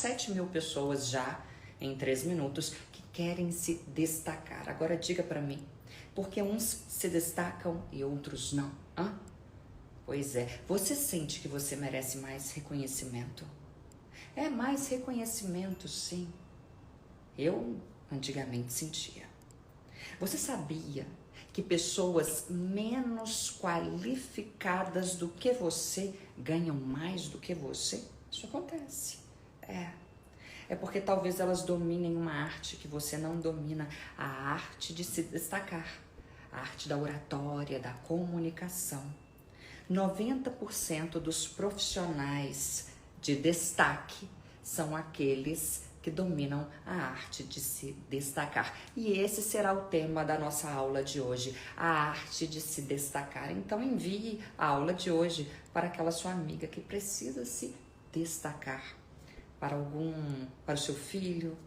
7.000 pessoas já em 3 minutos que querem se destacar. Agora diga para mim, por que uns se destacam e outros não? Pois é, você sente que você merece mais reconhecimento? É, mais reconhecimento, sim. Eu antigamente sentia. Você sabia que pessoas menos qualificadas do que você ganham mais do que você? Isso acontece. É porque talvez elas dominem uma arte que você não domina, a arte de se destacar, a arte da oratória, da comunicação. 90% dos profissionais de destaque são aqueles que dominam a arte de se destacar. E esse será o tema da nossa aula de hoje, a arte de se destacar. Então envie a aula de hoje para aquela sua amiga que precisa se destacar, para o seu filho,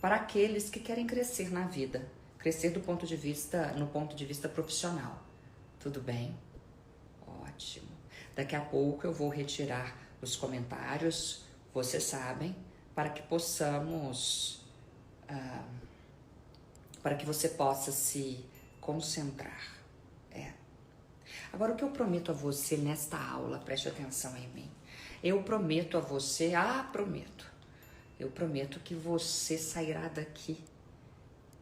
para aqueles que querem crescer na vida, crescer no ponto de vista profissional. Tudo bem? Ótimo. Daqui a pouco eu vou retirar os comentários, vocês sabem, para que possamos, para que você possa se concentrar. Agora, o que eu prometo a você nesta aula, preste atenção em mim. Eu prometo a você, eu prometo que você sairá daqui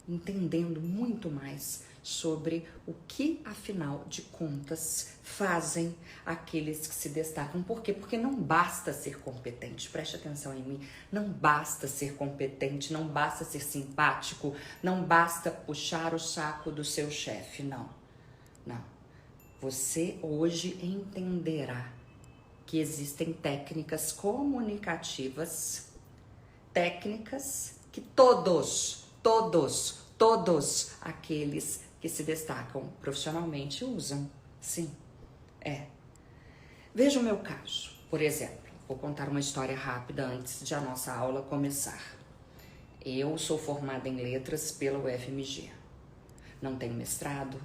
entendendo muito mais sobre o que, afinal de contas, fazem aqueles que se destacam. Por quê? Porque não basta ser competente, preste atenção em mim, não basta ser competente, não basta ser simpático, não basta puxar o saco do seu chefe, não. Você hoje entenderá que existem técnicas comunicativas, técnicas que todos aqueles que se destacam profissionalmente usam. Sim, Veja o meu caso, por exemplo. Vou contar uma história rápida antes de a nossa aula começar. Eu sou formada em letras pela UFMG. Não tenho mestrado,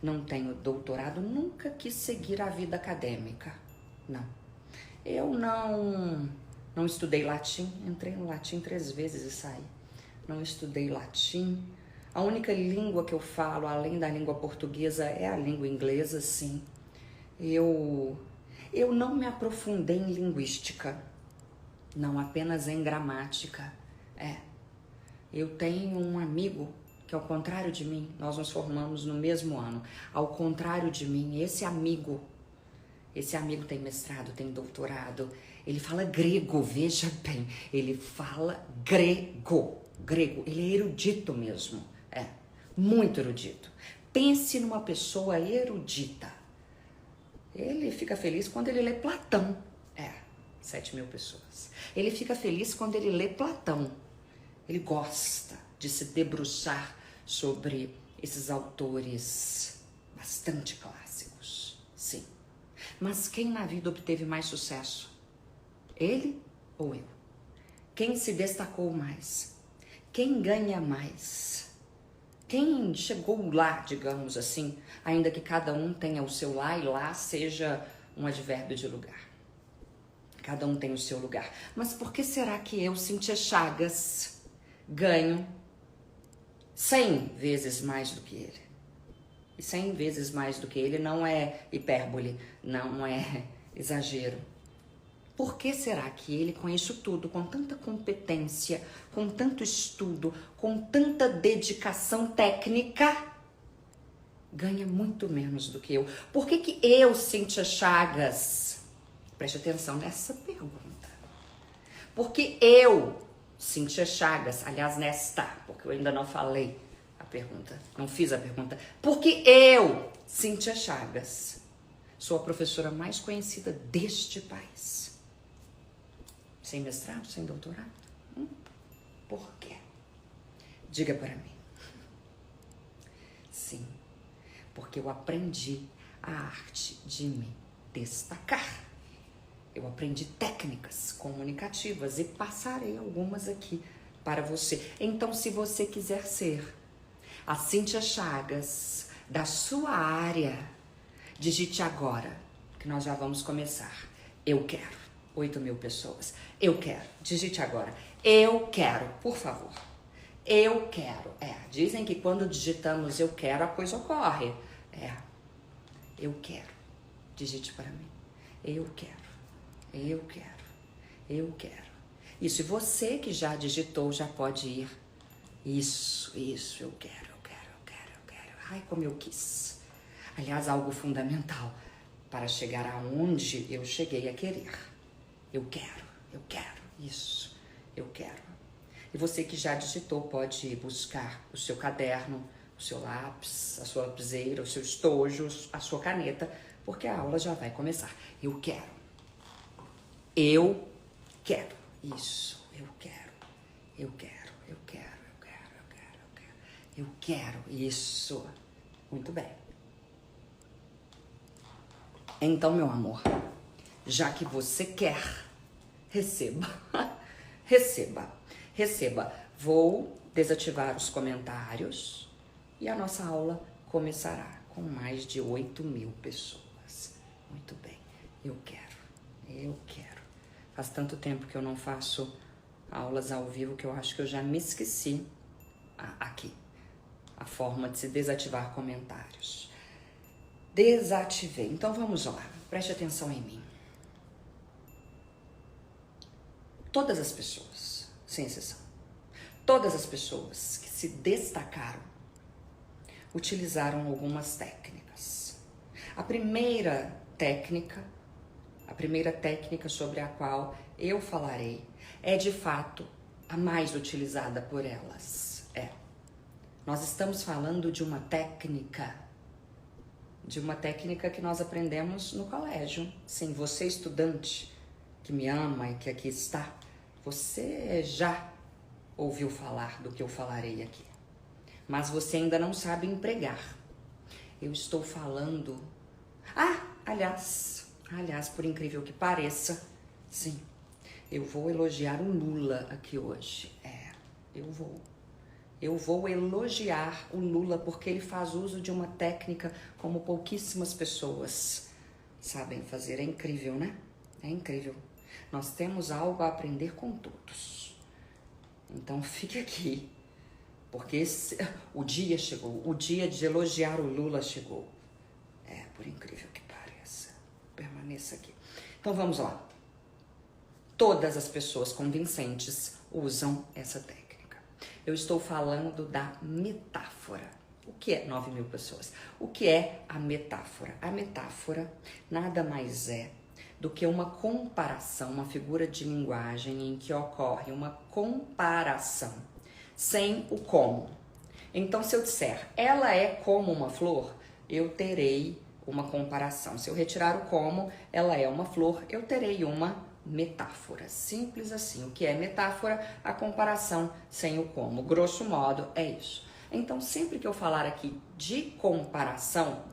não tenho doutorado, nunca quis seguir a vida acadêmica. Não. Eu não estudei latim, entrei no latim 3 vezes e saí. Não estudei latim. A única língua que eu falo, além da língua portuguesa, é a língua inglesa, sim. Eu não me aprofundei em linguística, não apenas em gramática. Eu tenho um amigo que, ao contrário de mim, nós nos formamos no mesmo ano. Ao contrário de mim, esse amigo tem mestrado, tem doutorado, ele fala grego, veja bem, ele fala grego, ele é erudito mesmo, muito erudito. Pense numa pessoa erudita. Ele fica feliz quando ele lê Platão, 7.000 pessoas. Ele fica feliz quando ele lê Platão, ele gosta de se debruçar sobre esses autores bastante clássicos, sim. Mas quem na vida obteve mais sucesso? Ele ou eu? Quem se destacou mais? Quem ganha mais? Quem chegou lá, digamos assim, ainda que cada um tenha o seu lá e lá seja um advérbio de lugar. Cada um tem o seu lugar. Mas por que será que eu, Cíntia Chagas, ganho 100 vezes mais do que ele? E 100 vezes mais do que ele não é hipérbole, não é exagero. Por que será que ele, com isso tudo, com tanta competência, com tanto estudo, com tanta dedicação técnica, ganha muito menos do que eu? Por que que eu, Cíntia Chagas, preste atenção nessa pergunta, porque eu, Cíntia Chagas, aliás, porque eu ainda não falei a pergunta, não fiz a pergunta, porque eu, Cíntia Chagas, sou a professora mais conhecida deste país. Sem mestrado, sem doutorado? Por quê? Diga para mim. Sim, porque eu aprendi a arte de me destacar. Eu aprendi técnicas comunicativas e passarei algumas aqui para você. Então, se você quiser ser a Cíntia Chagas da sua área, digite agora, que nós já vamos começar. Eu quero. 8.000 pessoas. Eu quero. Digite agora. Eu quero, por favor. Eu quero. Dizem que quando digitamos eu quero, a coisa ocorre. Eu quero. Digite para mim. Eu quero. Eu quero. Eu quero. Isso. E você que já digitou, já pode ir. Isso. Eu quero. Ai, como eu quis. Aliás, algo fundamental para chegar aonde eu cheguei a querer. Eu quero. Isso. Eu quero. E você que já digitou pode buscar o seu caderno, o seu lápis, a sua lapiseira, o seu estojo, a sua caneta, porque a aula já vai começar. Eu quero. Eu quero. Isso. Eu quero. Eu quero. Eu quero. Isso. Muito bem. Então, meu amor, já que você quer, receba. Receba. Vou desativar os comentários e a nossa aula começará com mais de 8.000 pessoas. Muito bem. Eu quero. Faz tanto tempo que eu não faço aulas ao vivo que eu acho que eu já me esqueci aqui. A forma de se desativar comentários. Desativei. Então vamos lá. Preste atenção em mim. Todas as pessoas, sem exceção, todas as pessoas que se destacaram utilizaram algumas técnicas. A primeira técnica sobre a qual eu falarei é de fato a mais utilizada por elas. Nós estamos falando de uma técnica que nós aprendemos no colégio. Sim, você estudante que me ama e que aqui está, você já ouviu falar do que eu falarei aqui, mas você ainda não sabe empregar. Eu estou falando... Aliás, por incrível que pareça, sim, eu vou elogiar o Lula aqui hoje. Eu vou elogiar o Lula porque ele faz uso de uma técnica como pouquíssimas pessoas sabem fazer. É incrível, né? É incrível. Nós temos algo a aprender com todos. Então fique aqui, porque o dia chegou, o dia de elogiar o Lula chegou. Por incrível que pareça. Permaneça aqui. Então vamos lá. Todas as pessoas convincentes usam essa técnica. Eu estou falando da metáfora. O que é 9.000 pessoas? O que é a metáfora? A metáfora nada mais é do que uma comparação, uma figura de linguagem em que ocorre uma comparação sem o como. Então, se eu disser, ela é como uma flor, eu terei uma comparação. Se eu retirar o como, ela é uma flor, eu terei uma metáfora. Simples assim. O que é metáfora? A comparação sem o como. Grosso modo, é isso. Então, sempre que eu falar aqui de comparação,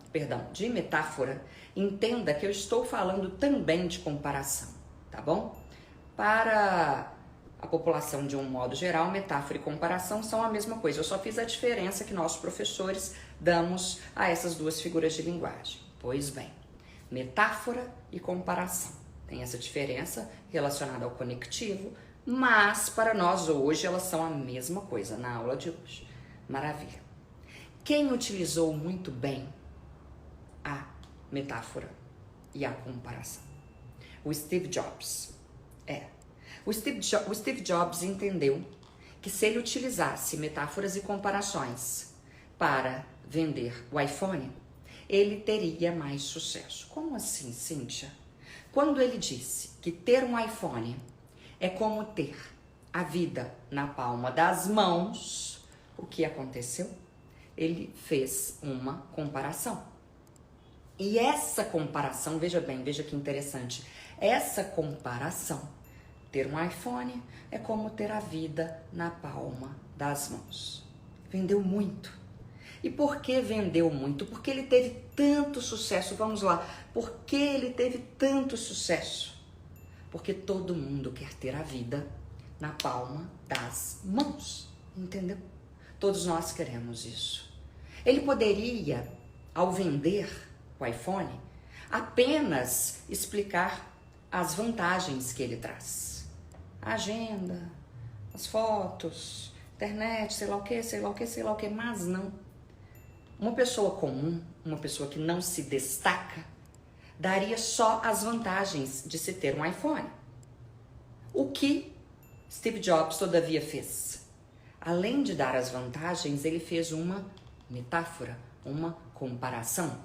de metáfora, entenda que eu estou falando também de comparação, tá bom? Para a população de um modo geral, metáfora e comparação são a mesma coisa. Eu só fiz a diferença que nós, professores, damos a essas duas figuras de linguagem. Pois bem, metáfora e comparação. Tem essa diferença relacionada ao conectivo, mas para nós hoje elas são a mesma coisa na aula de hoje. Maravilha. Quem utilizou muito bem a metáfora e a comparação? O Steve Jobs. O Steve Jobs entendeu que se ele utilizasse metáforas e comparações para vender o iPhone, ele teria mais sucesso. Como assim, Cíntia? Quando ele disse que ter um iPhone é como ter a vida na palma das mãos, o que aconteceu? Ele fez uma comparação. E essa comparação, veja bem, veja que interessante, essa comparação, ter um iPhone é como ter a vida na palma das mãos. Vendeu muito. E por que vendeu muito? Porque ele teve tanto sucesso. Vamos lá. Por que ele teve tanto sucesso? Porque todo mundo quer ter a vida na palma das mãos. Entendeu? Todos nós queremos isso. Ele poderia, ao vender o iPhone, apenas explicar as vantagens que ele traz. A agenda, as fotos, internet, sei lá o que, sei lá o que, sei lá o que, mas não. Uma pessoa comum, uma pessoa que não se destaca, daria só as vantagens de se ter um iPhone. O que Steve Jobs, todavia, fez? Além de dar as vantagens, ele fez uma metáfora, uma comparação.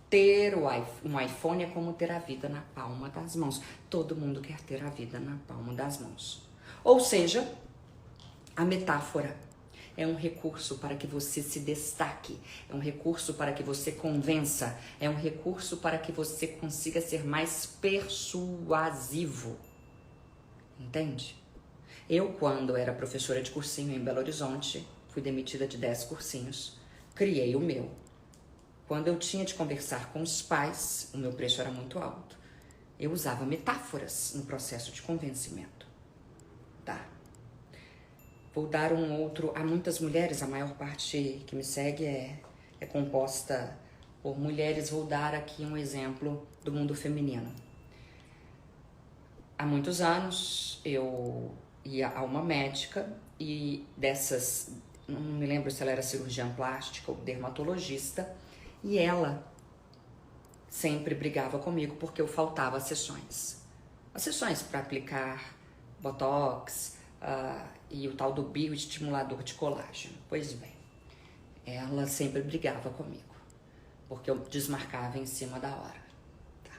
Ter um iPhone é como ter a vida na palma das mãos. Todo mundo quer ter a vida na palma das mãos. Ou seja, a metáfora é um recurso para que você se destaque, é um recurso para que você convença, é um recurso para que você consiga ser mais persuasivo. Entende? Eu, quando era professora de cursinho em Belo Horizonte, fui demitida de 10 cursinhos, criei o meu. Quando eu tinha de conversar com os pais, o meu preço era muito alto. Eu usava metáforas no processo de convencimento. Tá? Vou dar um outro. Há muitas mulheres, a maior parte que me segue é composta por mulheres. Vou dar aqui um exemplo do mundo feminino. Há muitos anos eu ia a uma médica e dessas, não me lembro se ela era cirurgiã plástica ou dermatologista, e ela sempre brigava comigo porque eu faltava às sessões. As sessões para aplicar botox e o tal do bioestimulador de colágeno. Pois bem, ela sempre brigava comigo porque eu desmarcava em cima da hora. Tá.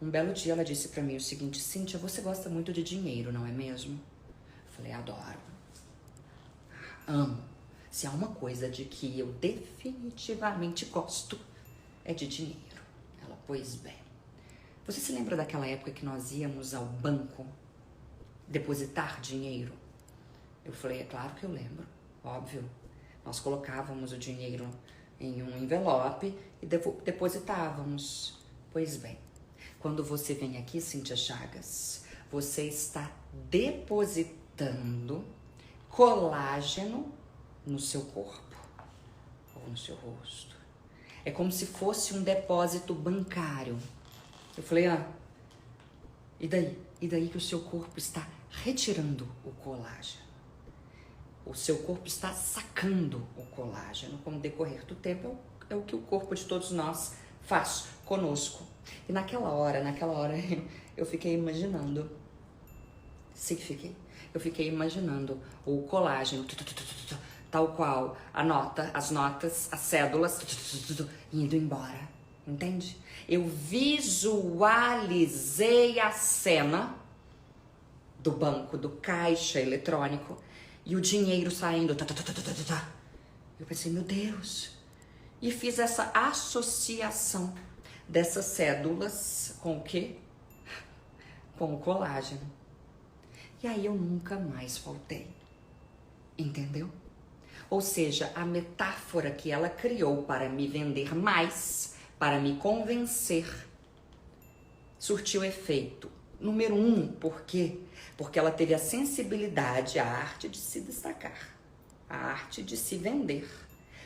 Um belo dia ela disse para mim o seguinte: Cíntia, você gosta muito de dinheiro, não é mesmo? Eu falei, adoro. Amo. Se há uma coisa de que eu definitivamente gosto, é de dinheiro. Ela, pois bem. Você se lembra daquela época que nós íamos ao banco depositar dinheiro? Eu falei, é claro que eu lembro, óbvio. Nós colocávamos o dinheiro em um envelope e depositávamos. Pois bem, quando você vem aqui, Cíntia Chagas, você está depositando colágeno no seu corpo ou no seu rosto. É como se fosse um depósito bancário. Eu falei, e daí? E daí que o seu corpo está retirando o colágeno. O seu corpo está sacando o colágeno. Com o decorrer do tempo, é o que o corpo de todos nós faz conosco. E naquela hora eu fiquei imaginando. Sim, fiquei. Eu fiquei imaginando o colágeno, tal qual as notas, as cédulas, indo embora. Entende? Eu visualizei a cena do banco, do caixa eletrônico e o dinheiro saindo. Eu pensei, meu Deus. E fiz essa associação dessas cédulas com o quê? Com o colágeno. E aí eu nunca mais faltei. Entendeu? Ou seja, a metáfora que ela criou para me vender mais, para me convencer, surtiu efeito. Número 1, por quê? Porque ela teve a sensibilidade, a arte de se destacar, a arte de se vender,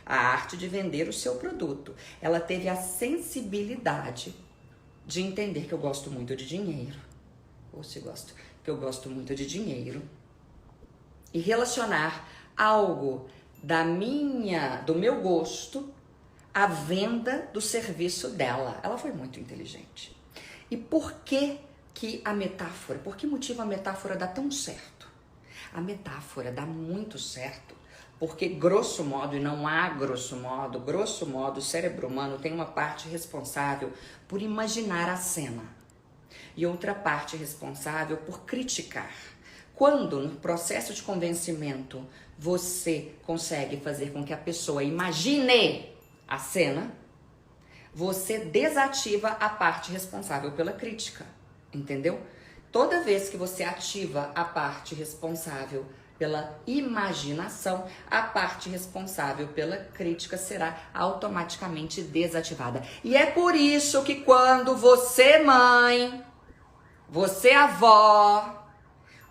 a arte de vender o seu produto. Ela teve a sensibilidade de entender que eu gosto muito de dinheiro, ou se gosto, que eu gosto muito de dinheiro, e relacionar algo do meu gosto à venda do serviço dela. Ela foi muito inteligente. E por que a metáfora, por que motivo a metáfora dá tão certo? A metáfora dá muito certo porque, grosso modo, e não há grosso modo, o cérebro humano tem uma parte responsável por imaginar a cena e outra parte responsável por criticar. Quando, no processo de convencimento, você consegue fazer com que a pessoa imagine a cena, você desativa a parte responsável pela crítica, entendeu? Toda vez que você ativa a parte responsável pela imaginação, a parte responsável pela crítica será automaticamente desativada. E é por isso que quando você, mãe, você, avó,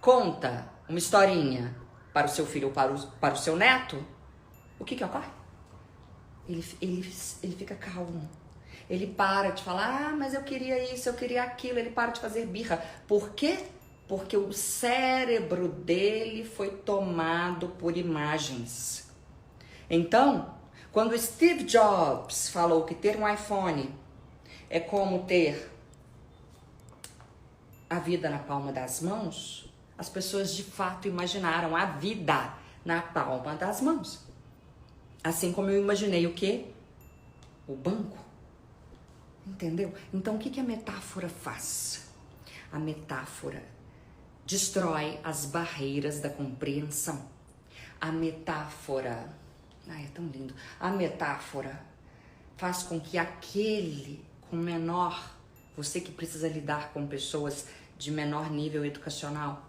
conta uma historinha para o seu filho ou para o seu neto, o que ocorre? Ele fica calmo. Ele para de falar, ah, mas eu queria isso, eu queria aquilo. Ele para de fazer birra. Por quê? Porque o cérebro dele foi tomado por imagens. Então, quando Steve Jobs falou que ter um iPhone é como ter a vida na palma das mãos, as pessoas de fato imaginaram a vida na palma das mãos. Assim como eu imaginei o quê? O banco. Entendeu? Então, o que a metáfora faz? A metáfora destrói as barreiras da compreensão. A metáfora... Ai, é tão lindo. A metáfora faz com que aquele com menor... Você que precisa lidar com pessoas de menor nível educacional,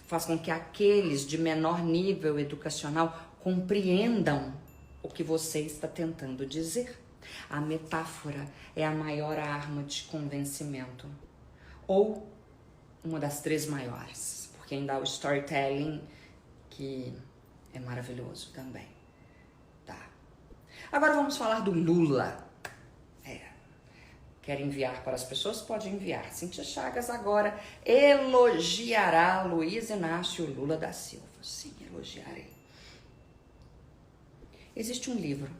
faz com que aqueles de menor nível educacional compreendam o que você está tentando dizer. A metáfora é a maior arma de convencimento. Ou uma das 3 maiores. Porque ainda há o storytelling, que é maravilhoso também. Tá. Agora vamos falar do Lula. Quer enviar para as pessoas? Pode enviar. Cíntia Chagas agora elogiará Luiz Inácio Lula da Silva. Sim, elogiarei. Existe um livro.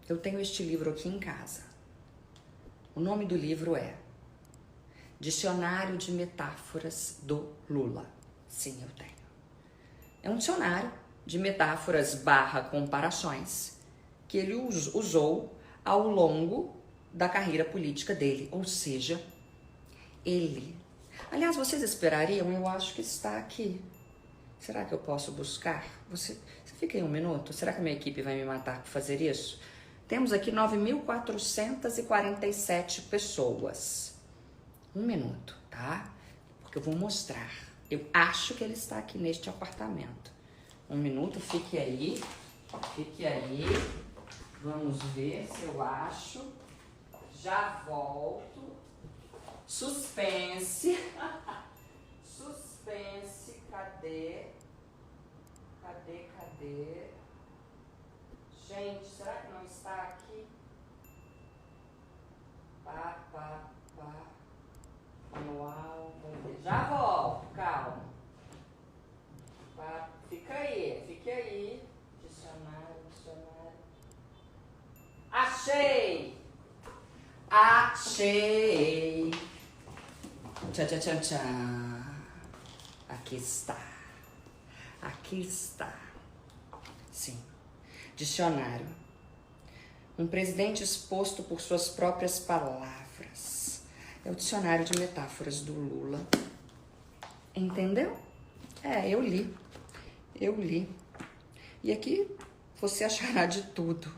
Eu tenho este livro aqui em casa. O nome do livro é Dicionário de Metáforas do Lula. Sim, eu tenho. É um dicionário de metáforas / comparações que ele usou ao longo da carreira política dele, ou seja, ele. Aliás, vocês esperariam? Eu acho que está aqui. Será que eu posso buscar? Você fica aí um minuto? Será que a minha equipe vai me matar por fazer isso? Temos aqui 9.447 pessoas. Um minuto, tá? Porque eu vou mostrar. Eu acho que ele está aqui neste apartamento. Um minuto, fique aí. Fique aí. Vamos ver se eu acho. Já volto. Suspense. Suspense. Cadê? Cadê? Gente, será que não está aqui? Manual. Já volto, calma. Fica aí. Dicionário. Achei! Tchau. Aqui está. Sim. Dicionário. Um presidente exposto por suas próprias palavras. É o dicionário de metáforas do Lula. Entendeu? Eu li. E aqui você achará de tudo.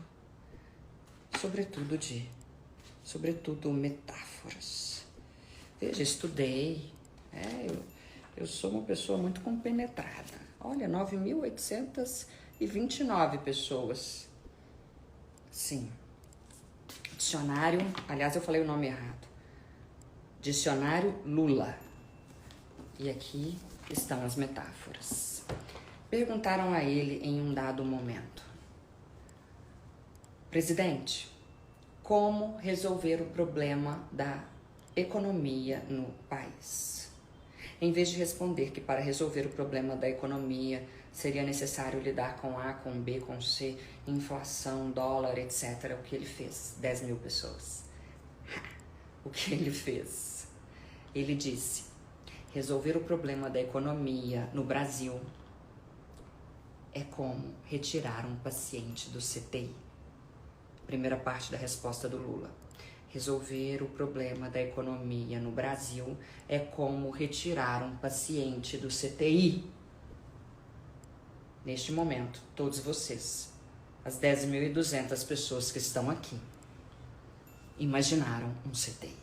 Sobretudo metáforas. Veja, estudei. Eu sou uma pessoa muito compenetrada. Olha, 9.829 pessoas. Sim. Dicionário, aliás, eu falei o nome errado. Dicionário Lula. E aqui estão as metáforas. Perguntaram a ele em um dado momento: presidente, como resolver o problema da economia no país? Em vez de responder que para resolver o problema da economia seria necessário lidar com A, com B, com C, inflação, dólar, etc. O que ele fez? 10 mil pessoas. O que ele fez? Ele disse: resolver o problema da economia no Brasil é como retirar um paciente do CTI. Primeira parte da resposta do Lula. Resolver o problema da economia no Brasil é como retirar um paciente do CTI. Neste momento, todos vocês, as 10.200 pessoas que estão aqui, imaginaram um CTI.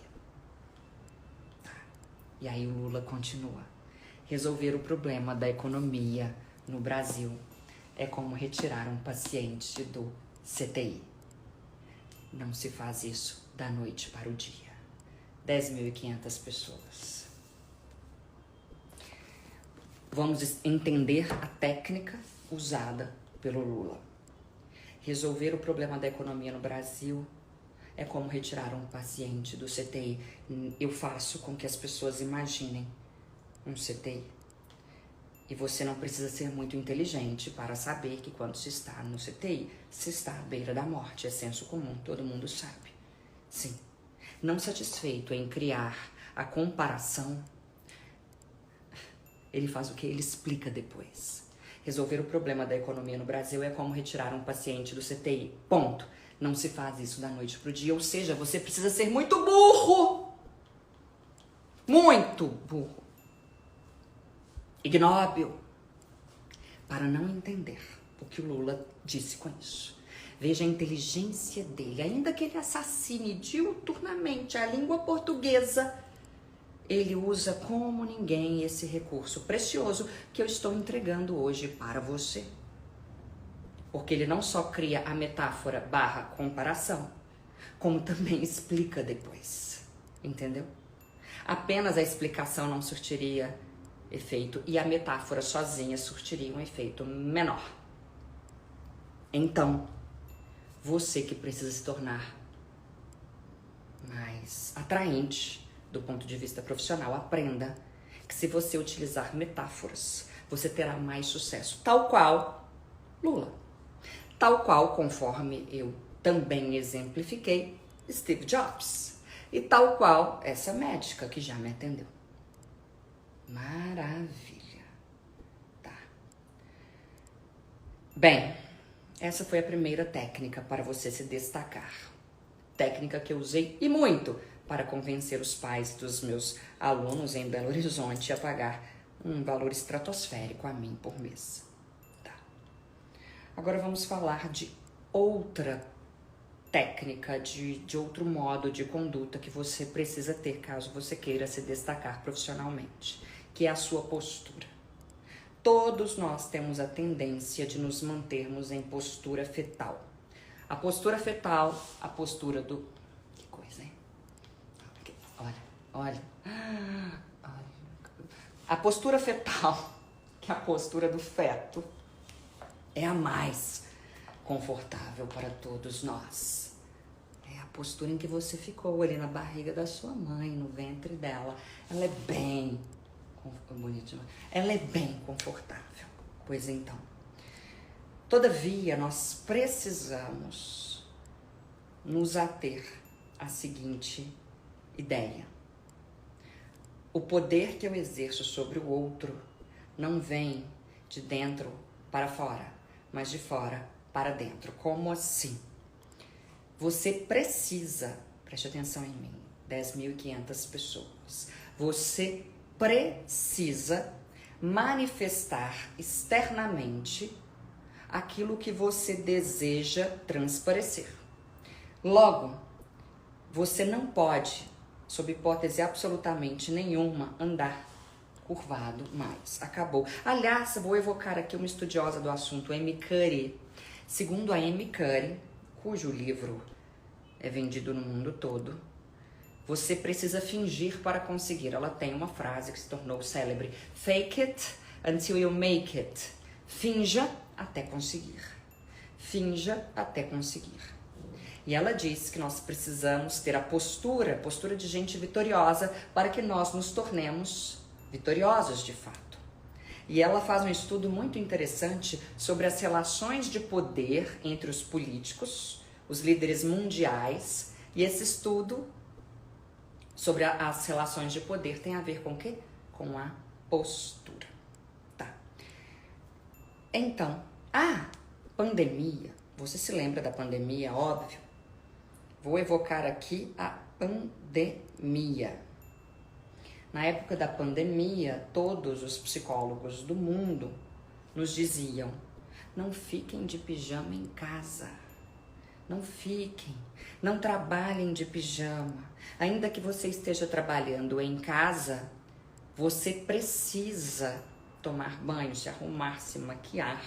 E aí o Lula continua. Resolver o problema da economia no Brasil é como retirar um paciente do CTI. Não se faz isso da noite para o dia. 10.500 pessoas. Vamos entender a técnica usada pelo Lula. Resolver o problema da economia no Brasil é como retirar um paciente do CTI. Eu faço com que as pessoas imaginem um CTI. E você não precisa ser muito inteligente para saber que quando se está no CTI, se está à beira da morte. É senso comum, todo mundo sabe. Sim. Não satisfeito em criar a comparação, ele faz o que? Ele explica depois. Resolver o problema da economia no Brasil é como retirar um paciente do CTI. Ponto. Não se faz isso da noite pro dia. Ou seja, você precisa ser muito burro. Muito burro. Ignóbil. Para não entender o que o Lula disse com isso. Veja a inteligência dele. Ainda que ele assassine diuturnamente a língua portuguesa, ele usa como ninguém esse recurso precioso que eu estou entregando hoje para você. Porque ele não só cria a metáfora / comparação, como também explica depois. Entendeu? Apenas a explicação não surtiria efeito e a metáfora sozinha surtiria um efeito menor. Então, você que precisa se tornar mais atraente do ponto de vista profissional, aprenda que se você utilizar metáforas, você terá mais sucesso. Tal qual Lula. Tal qual, conforme eu também exemplifiquei, Steve Jobs. E tal qual essa médica que já me atendeu. Maravilha. Tá. Bem, essa foi a primeira técnica para você se destacar. Técnica que eu usei e muito para convencer os pais dos meus alunos em Belo Horizonte a pagar um valor estratosférico a mim por mês. Tá. Agora vamos falar de outra técnica, de outro modo de conduta que você precisa ter caso você queira se destacar profissionalmente, que é a sua postura. Todos nós temos a tendência de nos mantermos em postura fetal. A postura fetal, a postura do... Que coisa, hein? Olha. A postura fetal, que é a postura do feto, é a mais confortável para todos nós. É a postura em que você ficou ali na barriga da sua mãe, no ventre dela. Ela é bem bonita, ela é bem confortável. Pois então, todavia, nós precisamos nos ater à seguinte ideia. O poder que eu exerço sobre o outro não vem de dentro para fora, mas de fora para dentro. Como assim? Você precisa, preste atenção em mim, 10.500 pessoas, você precisa manifestar externamente aquilo que você deseja transparecer. Logo, você não pode, sob hipótese absolutamente nenhuma, andar curvado mais. Acabou. Aliás, vou evocar aqui uma estudiosa do assunto, Amy Cuddy. Segundo a Amy Cuddy, cujo livro é vendido no mundo todo, você precisa fingir para conseguir. Ela tem uma frase que se tornou célebre: fake it until you make it. Finja até conseguir. Finja até conseguir. E ela diz que nós precisamos ter a postura de gente vitoriosa para que nós nos tornemos vitoriosos de fato. E ela faz um estudo muito interessante sobre as relações de poder entre os políticos, os líderes mundiais, e esse estudo sobre as relações de poder tem a ver com o quê? Com a postura. Tá. Então, a pandemia, você se lembra da pandemia, óbvio? Vou evocar aqui a pandemia. Na época da pandemia, todos os psicólogos do mundo nos diziam: não fiquem de pijama em casa. Não fiquem, não trabalhem de pijama. Ainda que você esteja trabalhando em casa, você precisa tomar banho, se arrumar, se maquiar.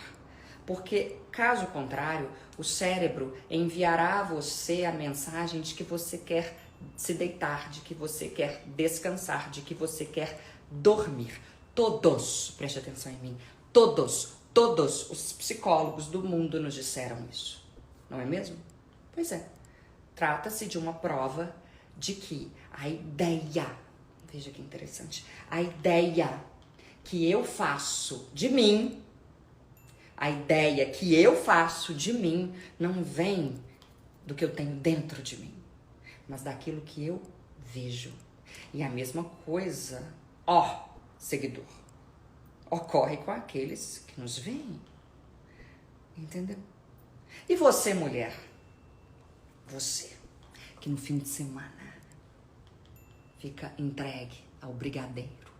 Porque, caso contrário, o cérebro enviará a você a mensagem de que você quer se deitar, de que você quer descansar, de que você quer dormir. Todos, preste atenção em mim, todos os psicólogos do mundo nos disseram isso. Não é mesmo? Pois é. Trata-se de uma prova de que a ideia, veja que interessante, a ideia que eu faço de mim, a ideia que eu faço de mim não vem do que eu tenho dentro de mim, mas daquilo que eu vejo. E a mesma coisa, seguidor, ocorre com aqueles que nos veem. Entendeu? E você, mulher? Você, que no fim de semana fica entregue ao brigadeiro.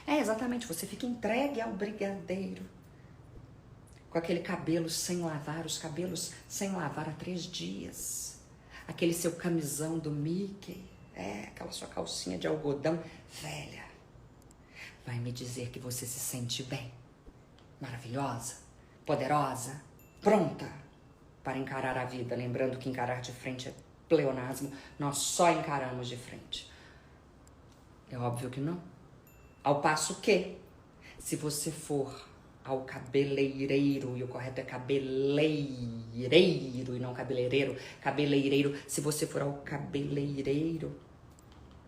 Exatamente, você fica entregue ao brigadeiro. Com aquele cabelo sem lavar, os cabelos sem lavar há 3 dias. Aquele seu camisão do Mickey. Aquela sua calcinha de algodão velha. Vai me dizer que você se sente bem, maravilhosa, poderosa, pronta para encarar a vida. Lembrando que encarar de frente é pleonasmo, nós só encaramos de frente. É óbvio que não. Ao passo que, se você for ao cabeleireiro, e o correto é cabeleireiro e não cabeleireiro, cabeleireiro, se você for ao cabeleireiro,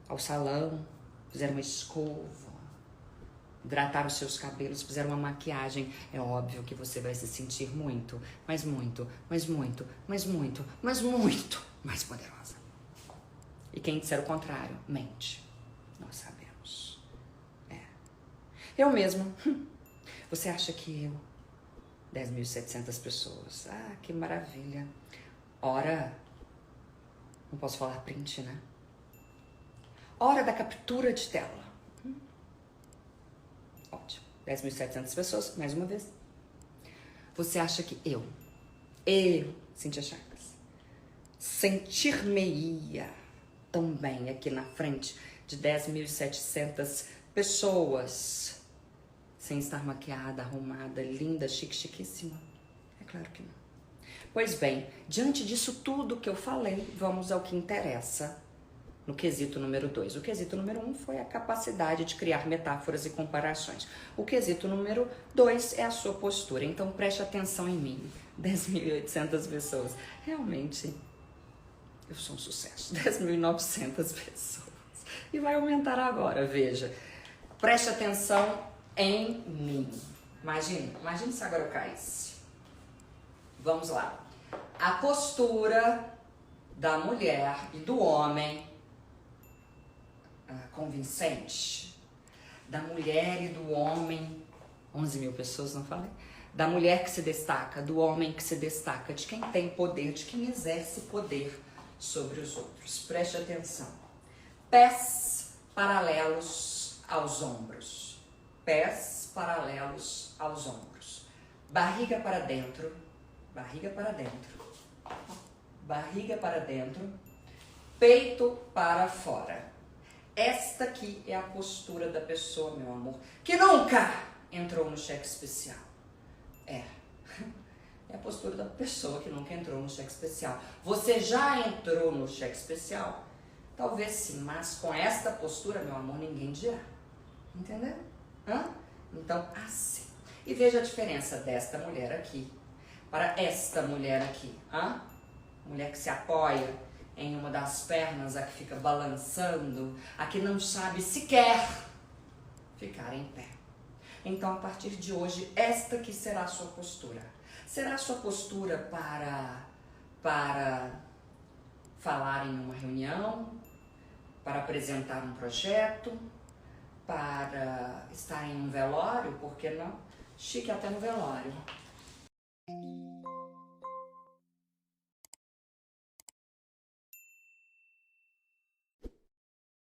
ao salão, fizer uma escova, hidratar os seus cabelos, fizer uma maquiagem, é óbvio que você vai se sentir muito, mas muito, mas muito, mas muito, mas muito mais poderosa. E quem disser o contrário, mente. Nós sabemos. Eu mesmo. Você acha que eu? 10.700 pessoas. Que maravilha. Ora, não posso falar print, né? Hora da captura de tela. Ótimo. 10.700 pessoas, mais uma vez. Você acha que eu, Cíntia Chagas, sentir-me-ia tão bem aqui na frente de 10.700 pessoas, sem estar maquiada, arrumada, linda, chique, chiquíssima? É claro que não. Pois bem, diante disso tudo que eu falei, vamos ao que interessa no quesito número 2. O quesito número 1 foi a capacidade de criar metáforas e comparações. O quesito número 2 é a sua postura. Então preste atenção em mim. 10.800 pessoas. Realmente, eu sou um sucesso. 10.900 pessoas. E vai aumentar agora, veja. Preste atenção em mim. Imagine se agora eu caísse. Vamos lá. A postura da mulher e do homem convincente, da mulher e do homem, 11.000 pessoas, não falei? Da mulher que se destaca, do homem que se destaca, de quem tem poder, de quem exerce poder sobre os outros. Preste atenção. Pés paralelos aos ombros. Pés paralelos aos ombros. Barriga para dentro. Barriga para dentro. Barriga para dentro. Peito para fora. Esta aqui é a postura da pessoa, meu amor, que nunca entrou no cheque especial. É a postura da pessoa que nunca entrou no cheque especial. Você já entrou no cheque especial? Talvez sim, mas com esta postura, meu amor, ninguém dirá. Entendeu? Então, assim. E veja a diferença desta mulher aqui para esta mulher aqui. Mulher que se apoia em uma das pernas, a que fica balançando, a que não sabe sequer ficar em pé. Então, a partir de hoje, esta que será a sua postura. Será a sua postura para falar em uma reunião, para apresentar um projeto, para estar em um velório, por que não? Chique até no velório.